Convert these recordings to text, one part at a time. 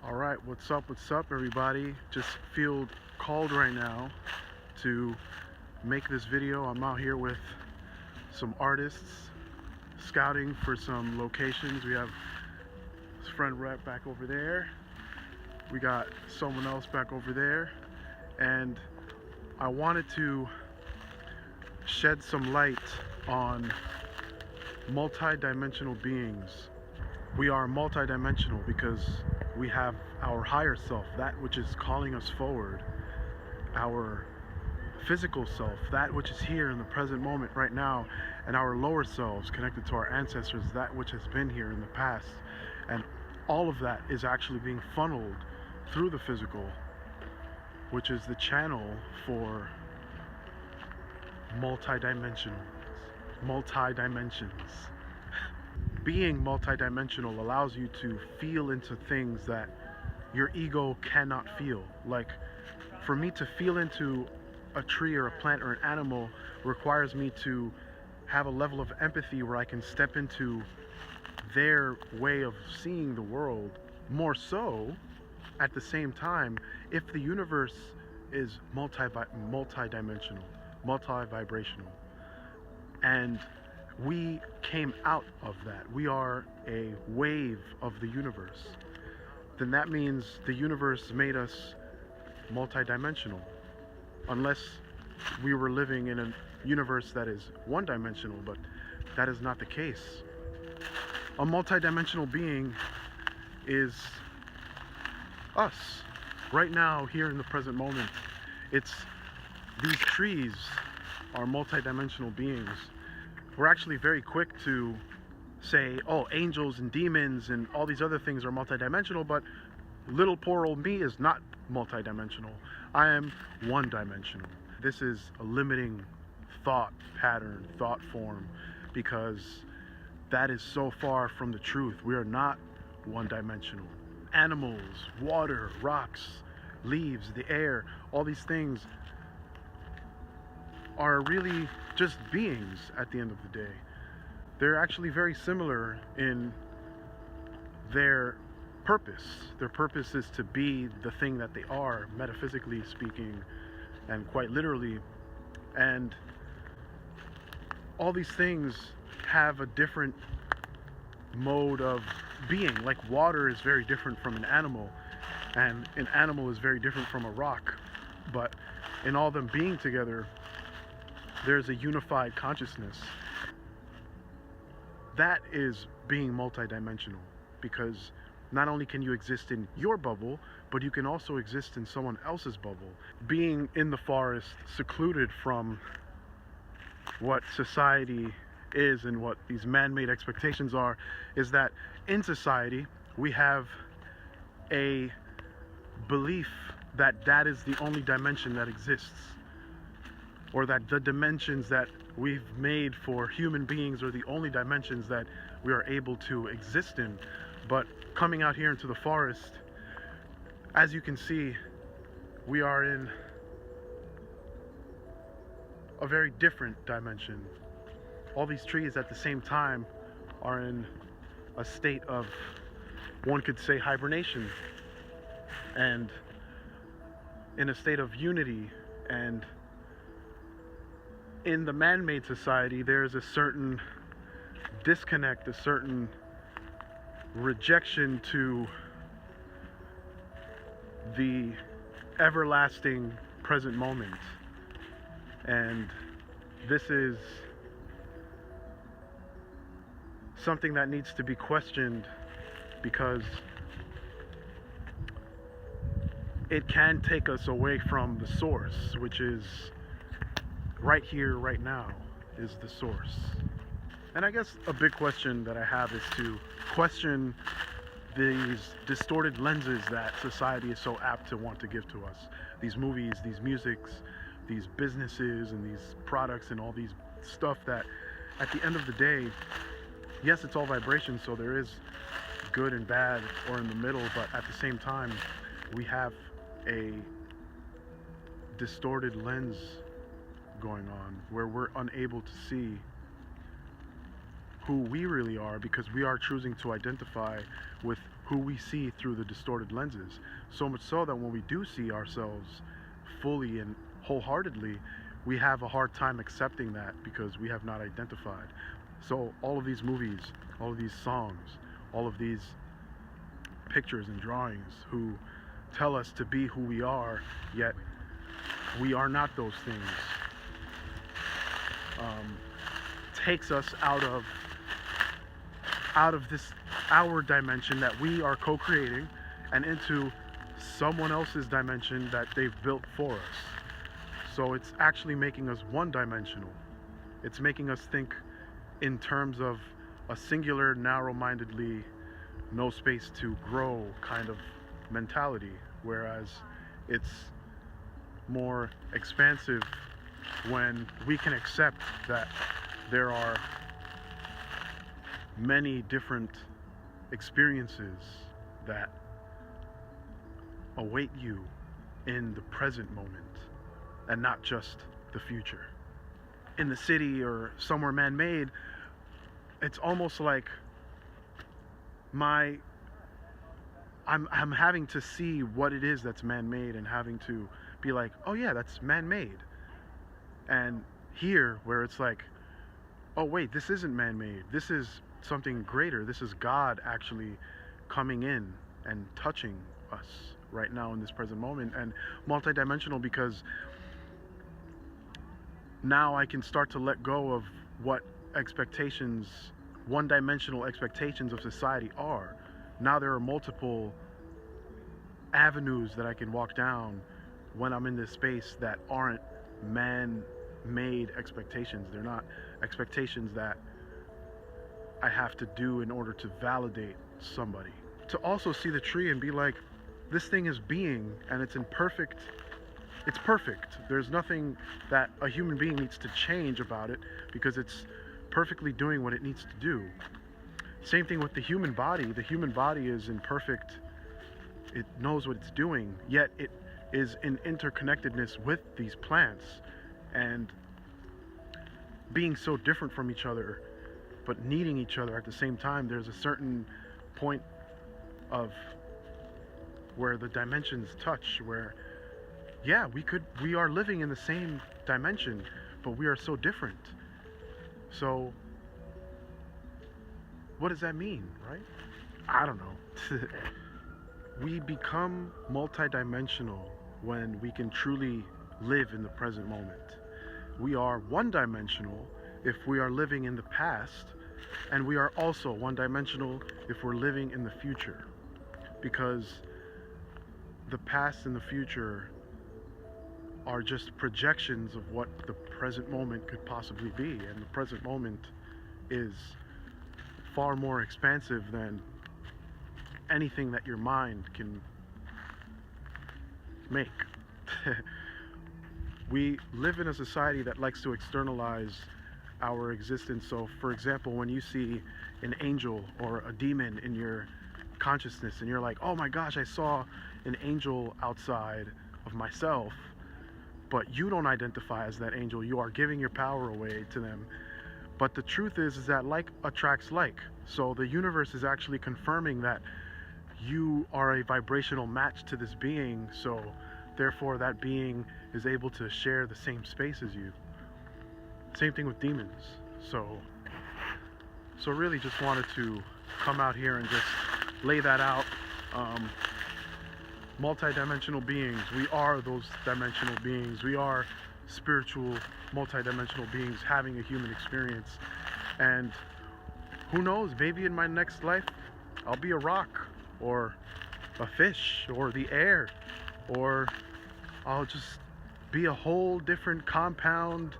All right, what's up, everybody? Just feel called right now to make this video. I'm out here with some artists scouting for some locations. We have his friend Rep back over there. We got someone else back over there. And I wanted to shed some light on multi-dimensional beings. We are multi-dimensional because we have our higher self, that which is calling us forward, our physical self, that which is here in the present moment right now, and our lower selves connected to our ancestors, that which has been here in the past. And all of that is actually being funneled through the physical, which is the channel for multi-dimensions. Being multidimensional allows you to feel into things that your ego cannot feel. Like, for me to feel into a tree or a plant or an animal requires me to have a level of empathy where I can step into their way of seeing the world. More so, at the same time, if the universe is multi-dimensional, multi-vibrational, and we came out of that, we are a wave of the universe, then that means the universe made us multidimensional. Unless we were living in a universe that is one-dimensional, but that is not the case. A multidimensional being is us right now, here in the present moment. It's these trees are multidimensional beings. We're actually very quick to say, oh, angels and demons and all these other things are multidimensional, but little poor old me is not multidimensional. I am one-dimensional. This is a limiting thought pattern, thought form, because that is so far from the truth. We are not one-dimensional. Animals, water, rocks, leaves, the air, all these things are really just beings at the end of the day. They're actually very similar in their purpose. Their purpose is to be the thing that they are, metaphysically speaking, and quite literally. And all these things have a different mode of being. Like, water is very different from an animal, and an animal is very different from a rock. But in all them being together, there's a unified consciousness. That is being multidimensional, because not only can you exist in your bubble, but you can also exist in someone else's bubble. Being in the forest, secluded from what society is and what these man-made expectations are, is that in society we have a belief that that is the only dimension that exists, or that the dimensions that we've made for human beings are the only dimensions that we are able to exist in. But coming out here into the forest, as you can see, we are in a very different dimension. All these trees at the same time are in a state of, one could say, hibernation, and in a state of unity. And in the man-made society, there's a certain disconnect, a certain rejection to the everlasting present moment. And this is something that needs to be questioned, because it can take us away from the source, which is right here, right now, is the source. And I guess a big question that I have is to question these distorted lenses that society is so apt to want to give to us. These movies, these musics, these businesses, and these products, and all these stuff that, at the end of the day, yes, it's all vibration, so there is good and bad, or in the middle, but at the same time, we have a distorted lens going on where we're unable to see who we really are, because we are choosing to identify with who we see through the distorted lenses. So much so that when we do see ourselves fully and wholeheartedly, we have a hard time accepting that because we have not identified. So all of these movies, all of these songs, all of these pictures and drawings who tell us to be who we are, yet we are not those things, takes us out of this our dimension that we are co-creating and into someone else's dimension that they've built for us. So it's actually making us one-dimensional. It's making us think in terms of a singular, narrow-mindedly, no space to grow kind of mentality, whereas it's more expansive when we can accept that there are many different experiences that await you in the present moment and not just the future. In the city or somewhere man-made, it's almost like I'm having to see what it is that's man-made and having to be like, oh yeah, that's man-made. And here, where it's like, oh wait, this isn't man-made. This is something greater. This is God actually coming in and touching us right now in this present moment. And multidimensional because now I can start to let go of what expectations, one-dimensional expectations of society are. Now there are multiple avenues that I can walk down when I'm in this space that aren't man-made expectations. They're not expectations that I have to do in order to validate somebody. To also see the tree and be like, this thing is being, and it's perfect. There's nothing that a human being needs to change about it because it's perfectly doing what it needs to do. Same thing with the human body. The human body is imperfect. It knows what it's doing, yet it is in interconnectedness with these plants and being so different from each other, but needing each other at the same time. There's a certain point of where the dimensions touch, where yeah, we are living in the same dimension, but we are so different. So what does that mean, right? I don't know. We become multidimensional when we can truly live in the present moment. We are one-dimensional if we are living in the past, and we are also one-dimensional if we're living in the future, because the past and the future are just projections of what the present moment could possibly be, and the present moment is far more expansive than anything that your mind can make. We live in a society that likes to externalize our existence. So for example, when you see an angel or a demon in your consciousness and you're like, oh my gosh, I saw an angel outside of myself, but you don't identify as that angel, you are giving your power away to them. But the truth is that like attracts like. So the universe is actually confirming that you are a vibrational match to this being, so therefore that being is able to share the same space as you. Same thing with demons. So really just wanted to come out here and just lay that out. Multidimensional beings, we are those dimensional beings. We are spiritual, multidimensional beings having a human experience. And who knows, maybe in my next life I'll be a rock or a fish or the air, or I'll just be a whole different compound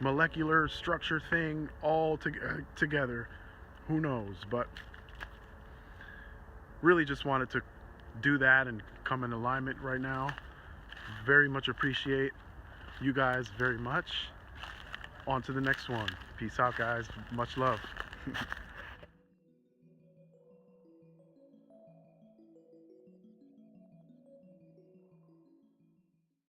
molecular structure thing all together. Who knows? But really just wanted to do that and come in alignment right now. Very much appreciate you guys very much. On to the next one. Peace out, guys. Much love.